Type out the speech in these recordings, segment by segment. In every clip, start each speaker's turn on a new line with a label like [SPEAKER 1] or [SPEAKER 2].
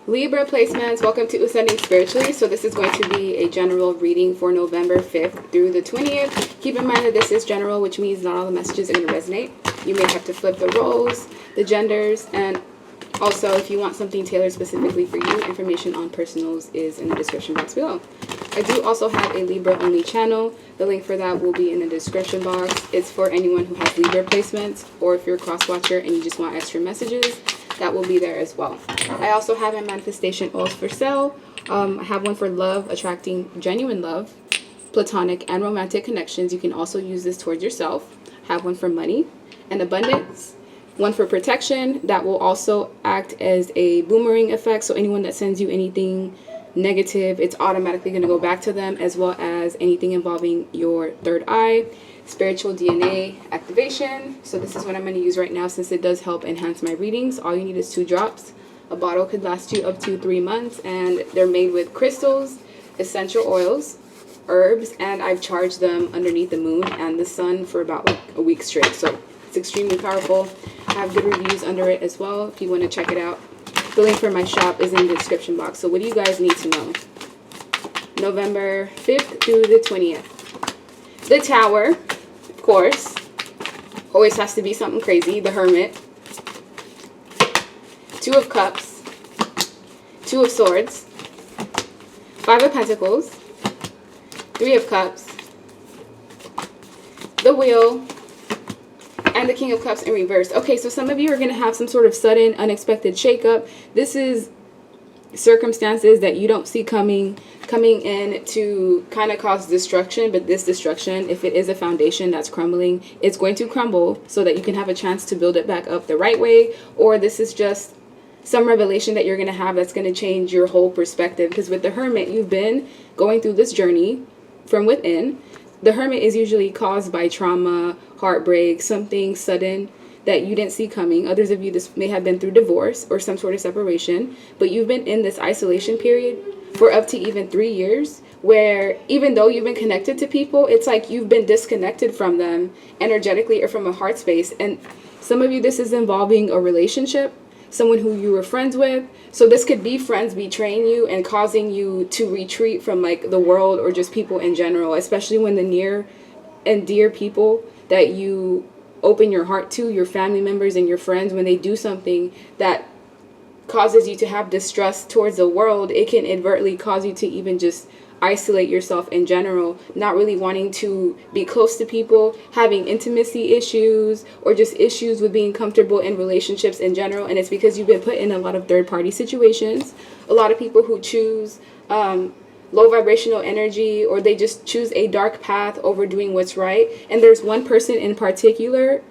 [SPEAKER 1] Libra placements, welcome to Ascending Spiritually. So this is going to be a general reading for November 5th through the 20th. Keep in mind that this is general, which means not all the messages are going to resonate. You may have to flip the roles, the genders, and also if you want something tailored specifically for you, information on personals is in the description box below. I do also have a Libra only channel. The link for that will be in the description box. It's for anyone who has Libra placements, or if you're a cross watcher and you just want extra messages, that will be there as well. I also have a manifestation oils for sale. I have one for love, attracting genuine love, platonic and romantic connections. You can also use this towards yourself. I have one for money and abundance. One for protection that will also act as a boomerang effect. So anyone that sends you anything negative, it's automatically going to go back to them, as well as anything involving your third eye. Spiritual DNA activation. So this is what I'm going to use right now, since it does help enhance my readings. All you need is 2 drops. A bottle could last you up to 3 months, and they're made with crystals, essential oils, herbs, and I've charged them underneath the moon and the sun for about like a week straight. So it's extremely powerful. I have good reviews under it as well if you want to check it out. The link for my shop is in the description box. So what do you guys need to know? November 5th through the 20th. The Tower, of course. Always has to be something crazy. The Hermit. 2 of Cups. 2 of Swords. 5 of Pentacles. 3 of Cups. The Wheel. And the King of Cups in reverse. Okay, so some of you are going to have some sort of sudden, unexpected shakeup. This is circumstances that you don't see coming in to kind of cause destruction. But this destruction, if it is a foundation that's crumbling, it's going to crumble so that you can have a chance to build it back up the right way. Or this is just some revelation that you're going to have that's going to change your whole perspective. Because with the Hermit, you've been going through this journey from within. The Hermit is usually caused by trauma, heartbreak, something sudden that you didn't see coming. Others of you, this may have been through divorce or some sort of separation, but you've been in this isolation period for up to even 3 years, where even though you've been connected to people, it's like you've been disconnected from them energetically or from a heart space. And some of you, this is involving a relationship, someone who you were friends with. So this could be friends betraying you and causing you to retreat from like the world or just people in general, especially when the near and dear people that you open your heart to, your family members and your friends, when they do something that causes you to have distrust towards the world, it can advertently cause you to even just isolate yourself in general, not really wanting to be close to people, having intimacy issues, or just issues with being comfortable in relationships in general. And it's because you've been put in a lot of third-party situations. A lot of people who choose low vibrational energy, or they just choose a dark path over doing what's right. And there's one person in particular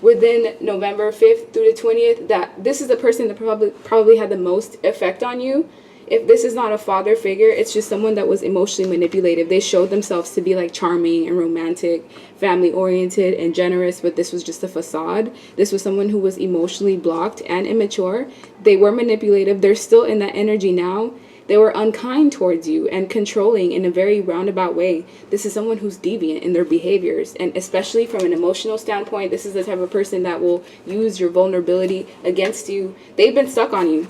[SPEAKER 1] within November 5th through the 20th that this is the person that probably had the most effect on you. If this is not a father figure, it's just someone that was emotionally manipulative. They showed themselves to be like charming and romantic, family oriented and generous, but this was just a facade. This was someone who was emotionally blocked and immature. They were manipulative. They're still in that energy now. They were unkind towards you and controlling in a very roundabout way. This is someone who's deviant in their behaviors, and especially from an emotional standpoint, this is the type of person that will use your vulnerability against you. They've been stuck on you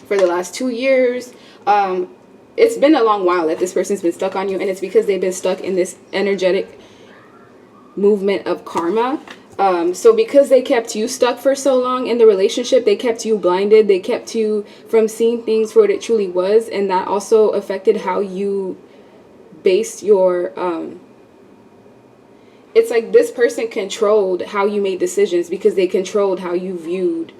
[SPEAKER 1] for the last 2 years. It's been a long while that this person's been stuck on you, and it's because they've been stuck in this energetic movement of karma. So because they kept you stuck for so long in the relationship, they kept you blinded, they kept you from seeing things for what it truly was, and that also affected how you based your it's like this person controlled how you made decisions because they controlled how you viewed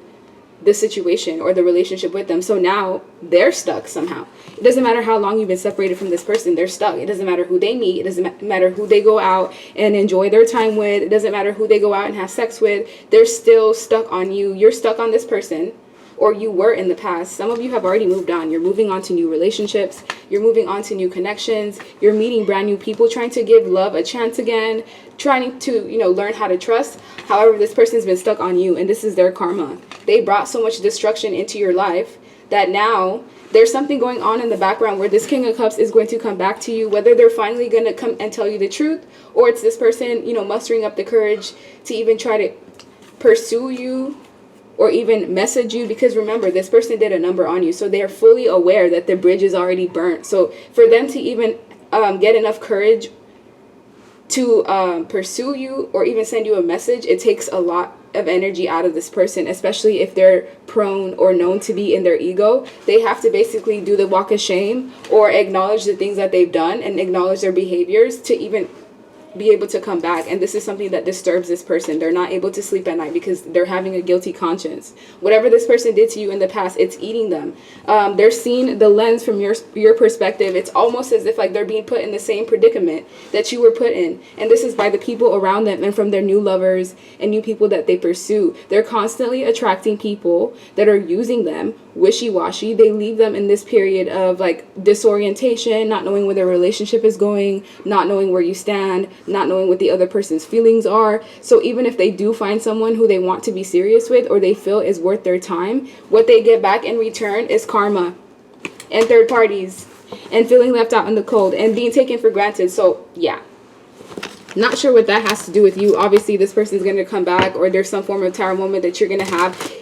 [SPEAKER 1] the situation or the relationship with them. So now they're stuck somehow. It doesn't matter how long you've been separated from this person, they're stuck. It doesn't matter who they meet. It doesn't matter who they go out and enjoy their time with. It doesn't matter who they go out and have sex with. They're still stuck on you. You're stuck on this person, or you were in the past. Some of you have already moved on. You're moving on to new relationships. You're moving on to new connections. You're meeting brand new people, trying to give love a chance again, trying to, learn how to trust. However, this person's been stuck on you, and this is their karma. They brought so much destruction into your life that now there's something going on in the background where this King of Cups is going to come back to you, whether they're finally going to come and tell you the truth, or it's this person, mustering up the courage to even try to pursue you or even message you, because remember, this person did a number on you, so they're fully aware that the bridge is already burnt. So for them to even get enough courage to pursue you or even send you a message, it takes a lot of energy out of this person, especially if they're prone or known to be in their ego. They have to basically do the walk of shame or acknowledge the things that they've done and acknowledge their behaviors to even be able to come back. And this is something that disturbs this person. They're not able to sleep at night because they're having a guilty conscience. Whatever this person did to you in the past, it's eating them. They're seeing the lens from your perspective. It's almost as if like they're being put in the same predicament that you were put in. And this is by the people around them and from their new lovers and new people that they pursue. They're constantly attracting people that are using them wishy-washy. They leave them in this period of like disorientation, not knowing where their relationship is going, not knowing where you stand, not knowing what the other person's feelings are. So even if they do find someone who they want to be serious with or they feel is worth their time, what they get back in return is karma and third parties and feeling left out in the cold and being taken for granted. So yeah, not sure what that has to do with you. Obviously this person's going to come back, or there's some form of tarot moment that you're going to have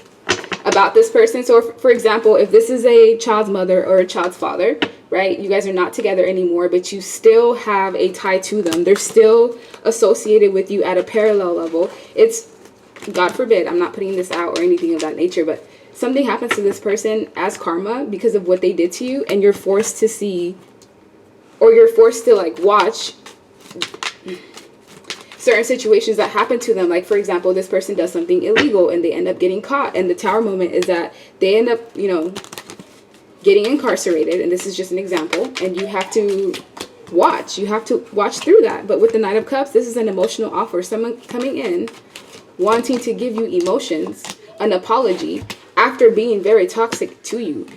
[SPEAKER 1] about this person. So for example, if this is a child's mother or a child's father, right, you guys are not together anymore, but you still have a tie to them. They're still associated with you at a parallel level. It's, God forbid, I'm not putting this out or anything of that nature, but something happens to this person as karma because of what they did to you, and you're forced to see, or you're forced to like watch certain situations that happen to them. Like for example, this person does something illegal and they end up getting caught, and the tower moment is that they end up, you know, getting incarcerated, and this is just an example, and you have to watch through that. But with the Knight of Cups, this is an emotional offer, someone coming in wanting to give you emotions, an apology after being very toxic to you.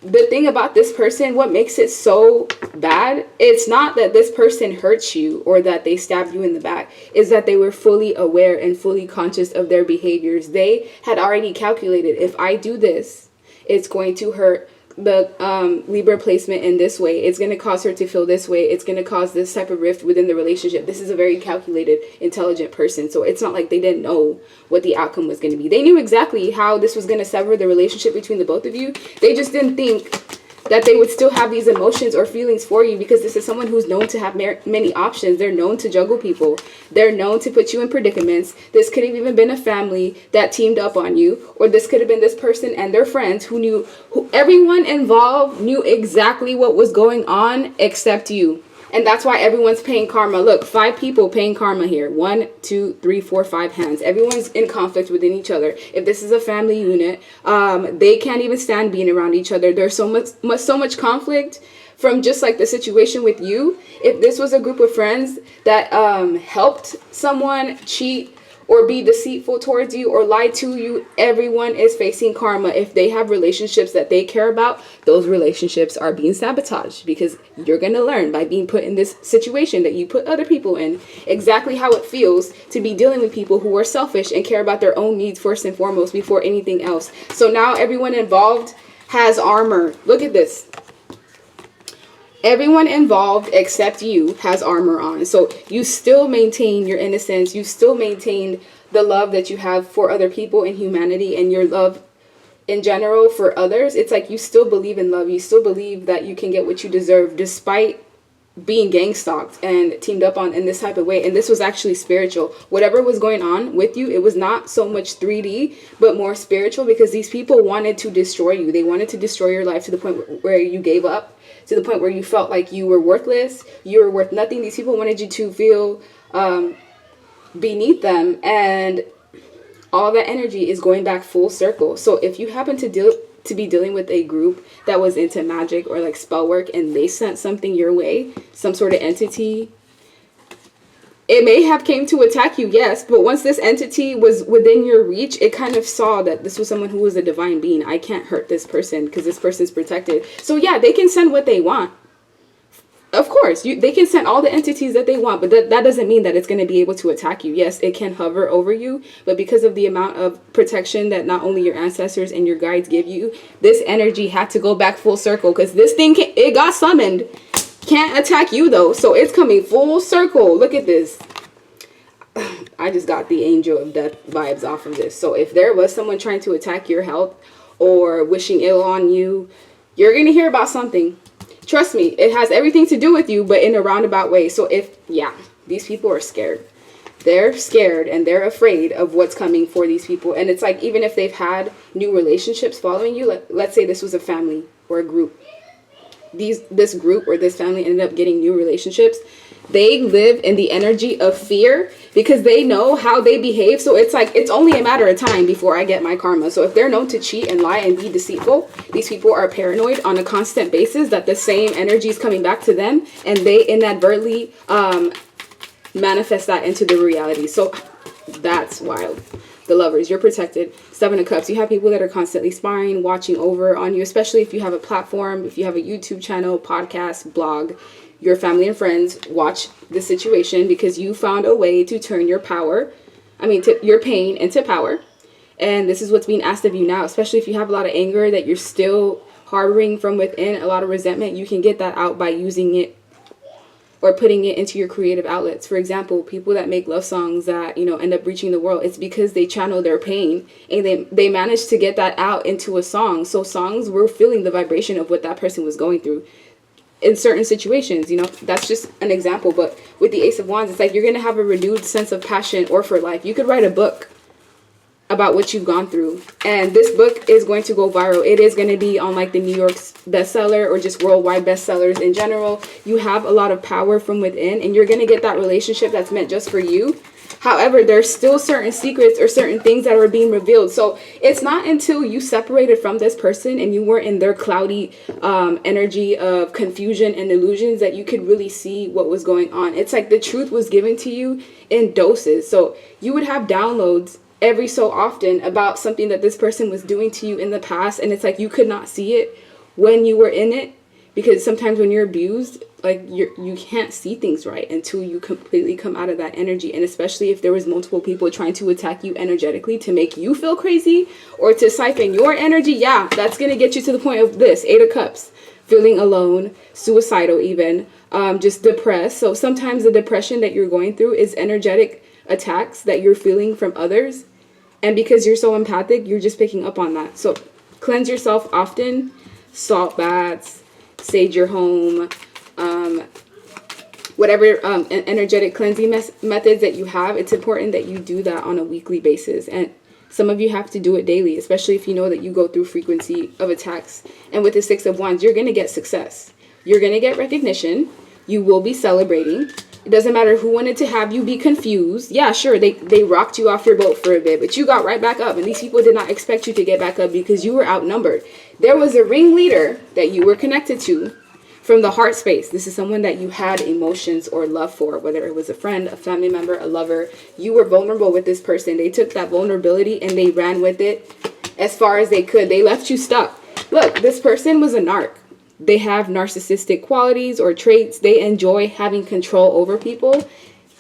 [SPEAKER 1] The thing about this person, what makes it so bad, it's not that this person hurts you or that they stabbed you in the back, is that they were fully aware and fully conscious of their behaviors. They had already calculated, if I do this, it's going to hurt the Libra placement in this way. It's going to cause her to feel this way. It's going to cause this type of rift within the relationship. This is a very calculated, intelligent person. So it's not like they didn't know what the outcome was going to be. They knew exactly how this was going to sever the relationship between the both of you. They just didn't think that they would still have these emotions or feelings for you, because this is someone who's known to have many options. They're known to juggle people. They're known to put you in predicaments. This could have even been a family that teamed up on you, or this could have been this person and their friends who everyone involved knew exactly what was going on except you. And that's why everyone's paying karma. Look, 5 people paying karma here. 1, 2, 3, 4, 5 hands. Everyone's in conflict within each other. If this is a family unit, they can't even stand being around each other. There's so much conflict from just like the situation with you. If this was a group of friends that helped someone cheat or be deceitful towards you or lie to you, everyone is facing karma. If they have relationships that they care about, those relationships are being sabotaged, because you're going to learn by being put in this situation that you put other people in exactly how it feels to be dealing with people who are selfish and care about their own needs first and foremost before anything else. So now everyone involved has armor. Look at this. Everyone involved except you has armor on. So you still maintain your innocence. You still maintain the love that you have for other people and humanity, and your love in general for others. It's like you still believe in love. You still believe that you can get what you deserve despite being gang stalked and teamed up on in this type of way. And this was actually spiritual. Whatever was going on with you, it was not so much 3D, but more spiritual, because these people wanted to destroy you. They wanted to destroy your life to the point where you gave up, to the point where you felt like you were worthless, you were worth nothing. These people wanted you to feel beneath them, and all that energy is going back full circle. So if you happen to be dealing with a group that was into magic or like spell work, and they sent something your way, some sort of entity, it may have came to attack you, yes, but once this entity was within your reach, it kind of saw that this was someone who was a divine being. I can't hurt this person because this person's protected. So yeah, they can send what they want. Of course, they can send all the entities that they want, but that doesn't mean that it's going to be able to attack you. Yes, it can hover over you, but because of the amount of protection that not only your ancestors and your guides give you, this energy had to go back full circle, because this thing, it got summoned. Can't attack you though, so it's coming full circle. Look at this. I just got the angel of death vibes off of this. So if there was someone trying to attack your health or wishing ill on you, you're going to hear about something. Trust me, it has everything to do with you, but in a roundabout way. So these people are scared. They're scared and they're afraid of what's coming for these people. And it's like, even if they've had new relationships following you, let's say this was a family or a group. This group or this family ended up getting new relationships. They live in the energy of fear because they know how they behave. So it's like, it's only a matter of time before I get my karma. So if they're known to cheat and lie and be deceitful, these people are paranoid on a constant basis that the same energy is coming back to them, and they inadvertently manifest that into the reality. So that's wild. The Lovers, you're protected. 7 of Cups, you have people that are constantly spying, watching over on you, especially if you have a platform, if you have a YouTube channel, podcast, blog. Your family and friends watch the situation because you found a way to turn your your pain into power. And this is what's being asked of you now, especially if you have a lot of anger that you're still harboring from within, a lot of resentment. You can get that out by using it or putting it into your creative outlets. For example, people that make love songs that, end up reaching the world, it's because they channel their pain and they managed to get that out into a song. So songs were feeling the vibration of what that person was going through in certain situations. That's just an example. But with the Ace of Wands, it's like you're going to have a renewed sense of passion or for life. You could write a book about what you've gone through, and this book is going to go viral. It is going to be on like the New York bestseller or just worldwide bestsellers in general. You have a lot of power from within, and you're going to get that relationship that's meant just for you. However, there's still certain secrets or certain things that are being revealed. So it's not until you separated from this person and you weren't in their cloudy energy of confusion and illusions that you could really see what was going on. It's like the truth was given to you in doses. So you would have downloads every so often about something that this person was doing to you in the past, and it's like you could not see it when you were in it, because sometimes when you're abused, like you can't see things right until you completely come out of that energy. And especially if there was multiple people trying to attack you energetically to make you feel crazy or to siphon your energy, that's gonna get you to the point of this 8 of Cups, feeling alone, suicidal even, just depressed. So sometimes the depression that you're going through is energetic attacks that you're feeling from others. And because you're so empathic, you're just picking up on that. So cleanse yourself often, salt baths, sage your home, whatever energetic cleansing methods that you have. It's important that you do that on a weekly basis. And some of you have to do it daily, especially if you know that you go through frequency of attacks. And with the 6 of Wands, you're going to get success. You're going to get recognition. You will be celebrating. It doesn't matter who wanted to have you be confused. Yeah, sure, they rocked you off your boat for a bit, but you got right back up. And these people did not expect you to get back up because you were outnumbered. There was a ringleader that you were connected to from the heart space. This is someone that you had emotions or love for, whether it was a friend, a family member, a lover. You were vulnerable with this person. They took that vulnerability and they ran with it as far as they could. They left you stuck. Look, this person was a narc. They have narcissistic qualities or traits. They enjoy having control over people.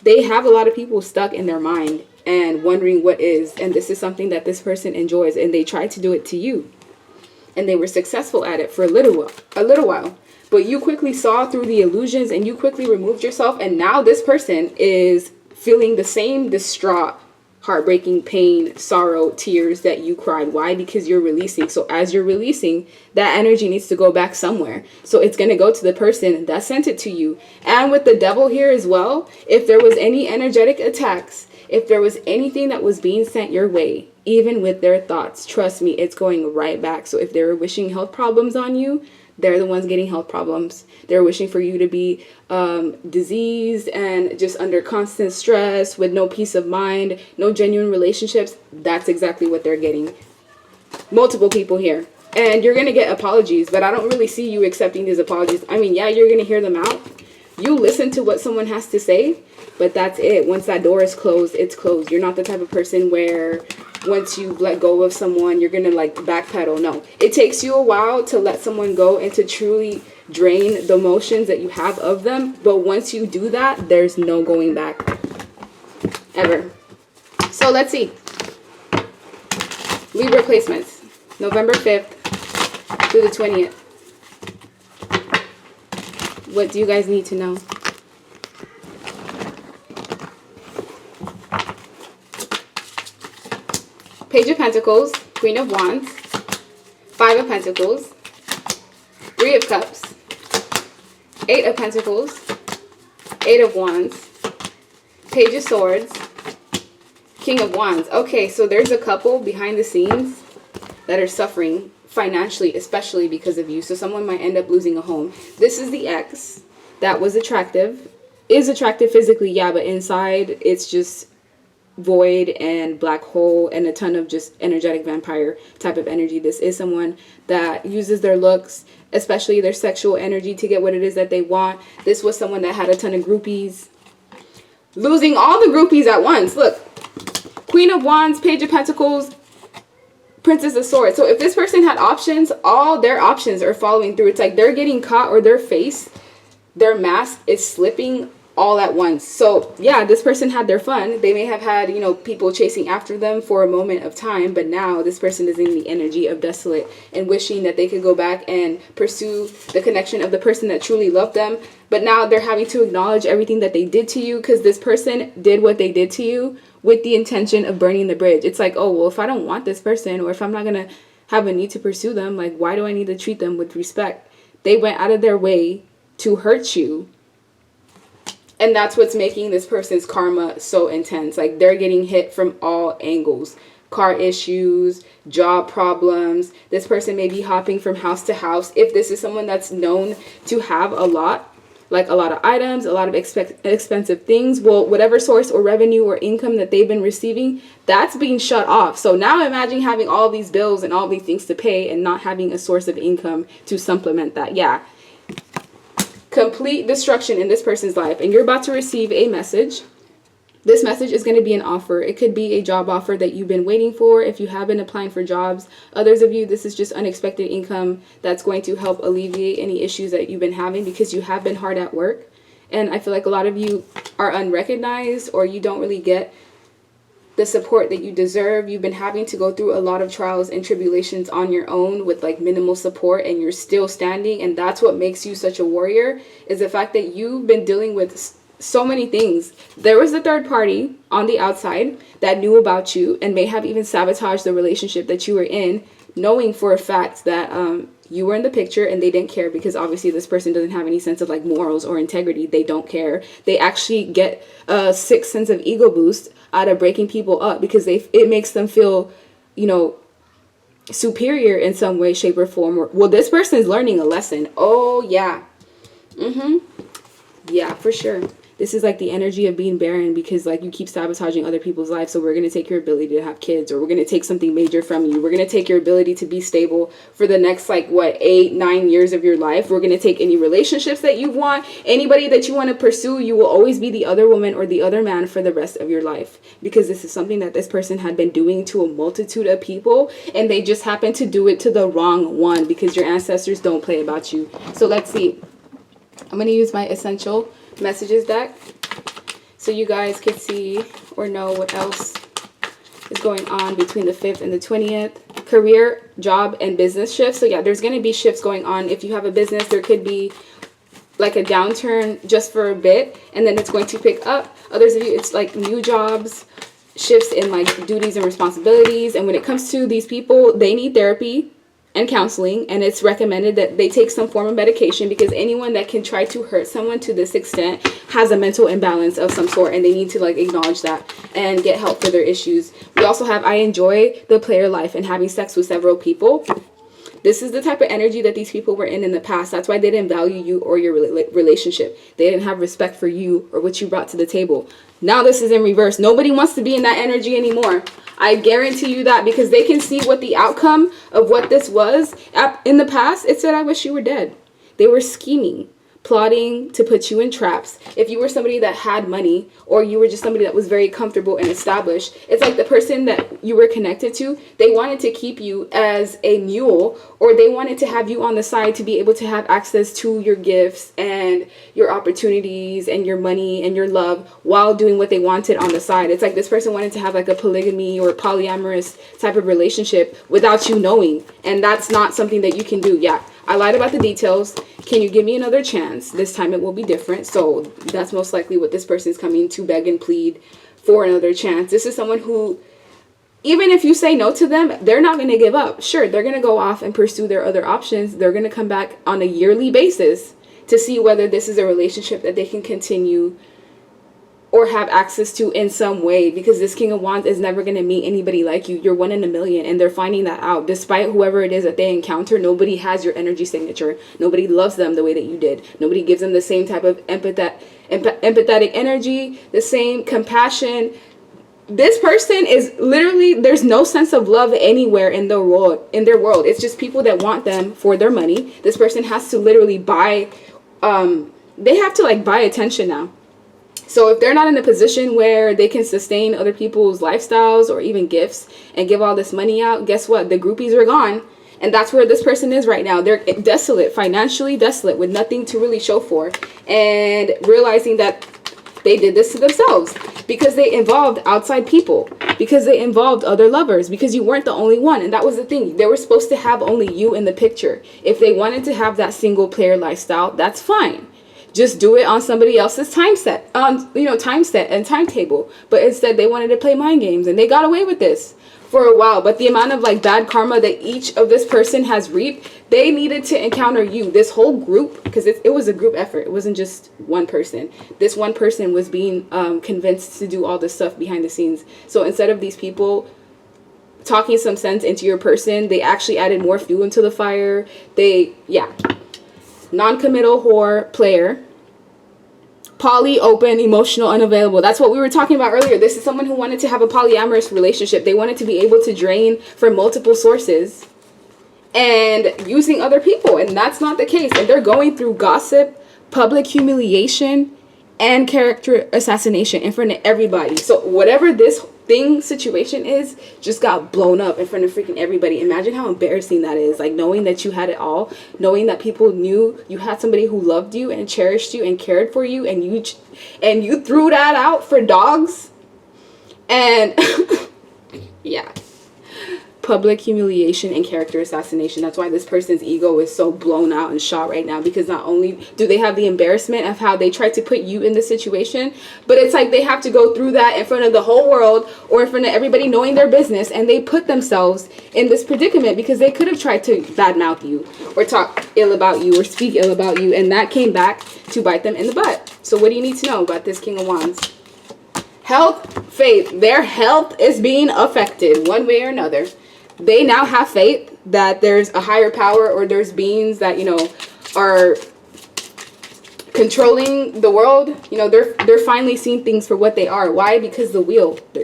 [SPEAKER 1] They have a lot of people stuck in their mind and wondering what is. And this is something that this person enjoys. And they tried to do it to you. And they were successful at it for a little while. But you quickly saw through the illusions and you quickly removed yourself. And now this person is feeling the same distraught, heartbreaking pain, sorrow, tears that you cried. Why? Because you're releasing. So as you're releasing, that energy needs to go back somewhere. So it's going to go to the person that sent it to you. And with the Devil here as well, if there was any energetic attacks, if there was anything that was being sent your way, even with their thoughts, trust me, it's going right back. So if they were wishing health problems on you, they're the ones getting health problems. They're wishing for you to be diseased and just under constant stress with no peace of mind, no genuine relationships. That's exactly what they're getting. Multiple people here. And you're going to get apologies, but I don't really see you accepting these apologies. I mean, yeah, you're going to hear them out. You listen to what someone has to say, but that's it. Once that door is closed, it's closed. You're not the type of person where once you let go of someone, you're going to like backpedal. No, it takes you a while to let someone go and to truly drain the emotions that you have of them. But once you do that, there's no going back ever. So let's see. Libra placements, November 5th to the 20th. What do you guys need to know? Page of Pentacles, Queen of Wands, Five of Pentacles, Three of Cups, Eight of Pentacles, Eight of Wands, Page of Swords, King of Wands. Okay, so there's a couple behind the scenes that are suffering financially, especially because of you. So someone might end up losing a home. This is the ex that was attractive, is attractive physically, yeah, but inside it's just void and black hole and a ton of just energetic vampire type of energy. This is someone that uses their looks, especially their sexual energy, to get what it is that they want. This was someone that had a ton of groupies, losing all the groupies at once. Look, Queen of Wands, Page of Pentacles, Princess of Swords. So if this person had options, all their options are following through. It's like they're getting caught, or their face, their mask is slipping all at once. So yeah, this person had their fun. They may have had, you know, people chasing after them for a moment of time, but now this person is in the energy of desolate and wishing that they could go back and pursue the connection of the person that truly loved them. But now they're having to acknowledge everything that they did to you, because this person did what they did to you with the intention of burning the bridge. It's like, oh, well, if I don't want this person, or if I'm not gonna have a need to pursue them, like, why do I need to treat them with respect? They went out of their way to hurt you. And that's what's making this person's karma so intense. Like, they're getting hit from all angles. Car issues, job problems. This person may be hopping from house to house. If this is someone that's known to have a lot, like a lot of items, a lot of expensive things, well, whatever source or revenue or income that they've been receiving, that's being shut off. So now imagine having all these bills and all these things to pay and not having a source of income to supplement that. Yeah. Complete destruction in this person's life, and you're about to receive a message. This message is going to be an offer. It could be a job offer that you've been waiting for if you have been applying for jobs. Others of you, this is just unexpected income that's going to help alleviate any issues that you've been having, because you have been hard at work. And I feel like a lot of you are unrecognized, or you don't really get the support that you deserve. You've been having to go through a lot of trials and tribulations on your own with like minimal support, and you're still standing. And that's what makes you such a warrior, is the fact that you've been dealing with so many things. There was a third party on the outside that knew about you and may have even sabotaged the relationship that you were in, knowing for a fact that you were in the picture, and they didn't care, because obviously this person doesn't have any sense of like morals or integrity. They don't care. They actually get a sick sense of ego boost out of breaking people up, because it makes them feel, you know, superior in some way, shape, or form. Well, this person is learning a lesson. Oh yeah. Yeah, for sure. This is like the energy of being barren, because like you keep sabotaging other people's lives. So we're going to take your ability to have kids, or we're going to take something major from you. We're going to take your ability to be stable for the next, like, what, 8-9 years of your life. We're going to take any relationships that you want, anybody that you want to pursue. You will always be the other woman or the other man for the rest of your life, because this is something that this person had been doing to a multitude of people, and they just happen to do it to the wrong one, because your ancestors don't play about you. So let's see. I'm going to use my essential messages deck so you guys can see or know what else is going on between the 5th and the 20th. Career, job, and business shifts. So yeah, there's going to be shifts going on. If you have a business, there could be like a downturn just for a bit, and then it's going to pick up. Others of you, it's like new jobs, shifts in like duties and responsibilities. And when it comes to these people, they need therapy and counseling, and it's recommended that they take some form of medication, because anyone that can try to hurt someone to this extent has a mental imbalance of some sort, and they need to like acknowledge that and get help for their issues. We also have I enjoy the player life and having sex with several people. This is the type of energy that these people were in the past. That's why they didn't value you or your relationship. They didn't have respect for you or what you brought to the table. Now this is in reverse. Nobody wants to be in that energy anymore. I guarantee you that, because they can see what the outcome of what this was. In the past, it said, I wish you were dead. They were scheming, plotting to put you in traps. If you were somebody that had money, or you were just somebody that was very comfortable and established, it's like the person that you were connected to, they wanted to keep you as a mule, or they wanted to have you on the side to be able to have access to your gifts and your opportunities and your money and your love while doing what they wanted on the side. It's like this person wanted to have like a polygamy or polyamorous type of relationship without you knowing, and that's not something that you can do. Yeah, I lied about the details. Can you give me another chance? This time it will be different. So that's most likely what this person is coming to beg and plead for, another chance. This is someone who even if you say no to them, they're not going to give up. Sure, they're going to go off and pursue their other options. They're going to come back on a yearly basis to see whether this is a relationship that they can continue or have access to in some way, because this King of Wands is never going to meet anybody like you. You're 1 in a million, and they're finding that out. Despite whoever it is that they encounter, nobody has your energy signature. Nobody loves them the way that you did. Nobody gives them the same type of empathetic energy, the same compassion. This person is literally, there's no sense of love anywhere in their world. It's just people that want them for their money. This person has to literally buy, they have to like buy attention now. So if they're not in a position where they can sustain other people's lifestyles or even gifts and give all this money out, guess what? The groupies are gone. And that's where this person is right now. They're desolate, financially desolate, with nothing to really show for. And realizing that they did this to themselves because they involved outside people, because they involved other lovers, because you weren't the only one. And that was the thing. They were supposed to have only you in the picture. If they wanted to have that single player lifestyle, that's fine. Just do it on somebody else's time set and timetable. But instead they wanted to play mind games, and they got away with this for a while. But the amount of like bad karma that each of this person has reaped, they needed to encounter you, this whole group, because it was a group effort. It wasn't just one person. This one person was being convinced to do all this stuff behind the scenes. So instead of these people talking some sense into your person, they actually added more fuel into the fire. Non-committal whore player. Poly, open, emotional, unavailable. That's what we were talking about earlier. This is someone who wanted to have a polyamorous relationship. They wanted to be able to drain from multiple sources and using other people. And that's not the case. And they're going through gossip, public humiliation, and character assassination in front of everybody. So whatever this situation is, just got blown up in front of freaking everybody. Imagine how embarrassing that is. Like knowing that you had it all, knowing that people knew you had somebody who loved you and cherished you and cared for you, and you threw that out for dogs. And yeah, public humiliation and character assassination. That's why this person's ego is so blown out and shot right now, because not only do they have the embarrassment of how they tried to put you in this situation, but it's like they have to go through that in front of the whole world or in front of everybody knowing their business, and they put themselves in this predicament because they could have tried to badmouth you or talk ill about you or speak ill about you, and that came back to bite them in the butt. So what do you need to know about this King of Wands? Health, faith. Their health is being affected one way or another. They now have faith that there's a higher power, or there's beings that, are controlling the world. They're finally seeing things for what they are. Why? Because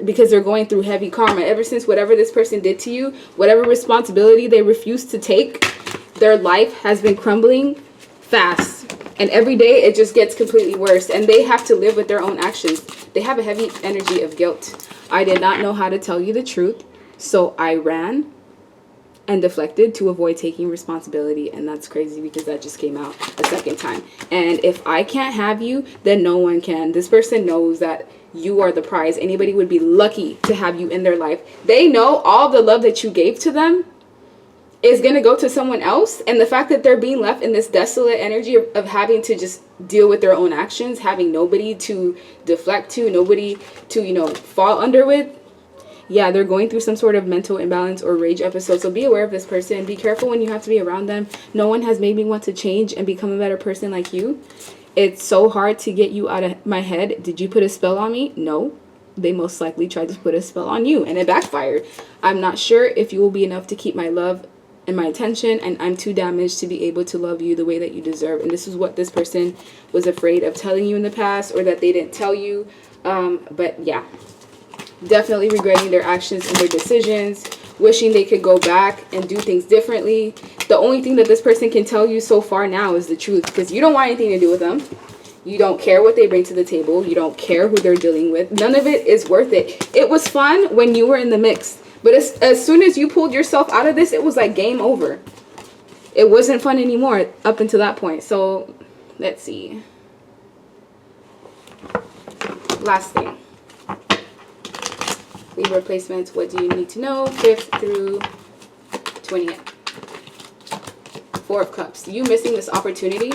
[SPEAKER 1] because they're going through heavy karma. Ever since whatever this person did to you, whatever responsibility they refused to take, their life has been crumbling fast. And every day it just gets completely worse. And they have to live with their own actions. They have a heavy energy of guilt. I did not know how to tell you the truth, so I ran and deflected to avoid taking responsibility. And that's crazy because that just came out a second time. And if I can't have you, then no one can. This person knows that you are the prize. Anybody would be lucky to have you in their life. They know all the love that you gave to them is going to go to someone else. And the fact that they're being left in this desolate energy of having to just deal with their own actions, having nobody to deflect to, nobody to, fall under with. Yeah, they're going through some sort of mental imbalance or rage episode. So be aware of this person. Be careful when you have to be around them. No one has made me want to change and become a better person like you. It's so hard to get you out of my head. Did you put a spell on me? No. They most likely tried to put a spell on you, and it backfired. I'm not sure if you will be enough to keep my love and my attention, and I'm too damaged to be able to love you the way that you deserve. And this is what this person was afraid of telling you in the past, or that they didn't tell you. But yeah, definitely regretting their actions and their decisions, wishing they could go back and do things differently. The only thing that this person can tell you so far now is the truth, because you don't want anything to do with them. You don't care what they bring to the table. You don't care who they're dealing with. None of it is worth it. It was fun when you were in the mix, but as soon as you pulled yourself out of this, it was like game over. It wasn't fun anymore up until that point. So let's see. Last thing. Libra placements. What do you need to know? 5th through 20th. 4 of Cups. You missing this opportunity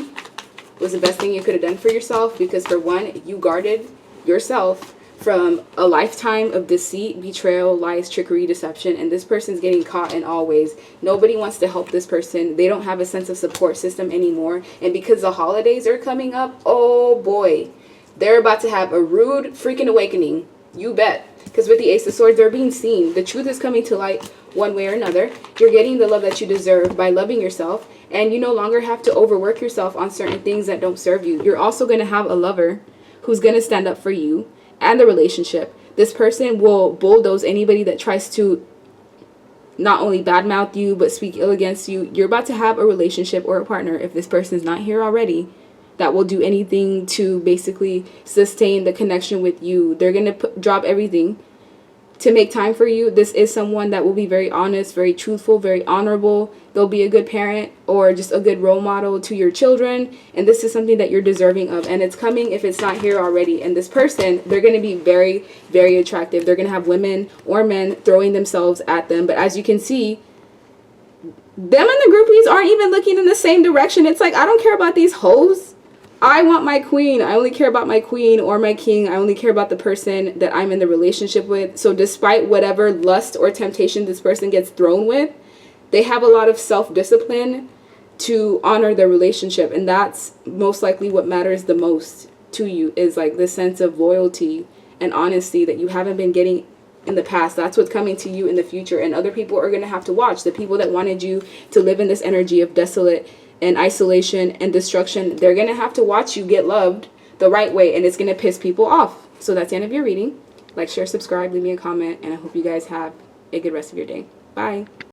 [SPEAKER 1] was the best thing you could have done for yourself, because for one, you guarded yourself from a lifetime of deceit, betrayal, lies, trickery, deception, and this person's getting caught in all ways. Nobody wants to help this person. They don't have a sense of support system anymore. And because the holidays are coming up, oh boy, they're about to have a rude freaking awakening. You bet. Because with the Ace of Swords, they're being seen. The truth is coming to light one way or another. You're getting the love that you deserve by loving yourself. And you no longer have to overwork yourself on certain things that don't serve you. You're also going to have a lover who's going to stand up for you and the relationship. This person will bulldoze anybody that tries to not only badmouth you, but speak ill against you. You're about to have a relationship or a partner, if this person's not here already, that will do anything to basically sustain the connection with you. They're going to drop everything to make time for you. This is someone that will be very honest, very truthful, very honorable. They'll be a good parent or just a good role model to your children. And this is something that you're deserving of. And it's coming if it's not here already. And this person, they're going to be very, very attractive. They're going to have women or men throwing themselves at them. But as you can see, them and the groupies aren't even looking in the same direction. It's like, I don't care about these hoes. I want my queen. I only care about my queen or my king. I only care about the person that I'm in the relationship with. So despite whatever lust or temptation this person gets thrown with, they have a lot of self-discipline to honor their relationship. And that's most likely what matters the most to you, is like this sense of loyalty and honesty that you haven't been getting in the past. That's what's coming to you in the future. And other people are going to have to watch. The people that wanted you to live in this energy of desolate and isolation and destruction, they're going to have to watch you get loved the right way, and it's going to piss people off. So that's the end of your reading. Like, share, subscribe, leave me a comment, and I hope you guys have a good rest of your day. Bye.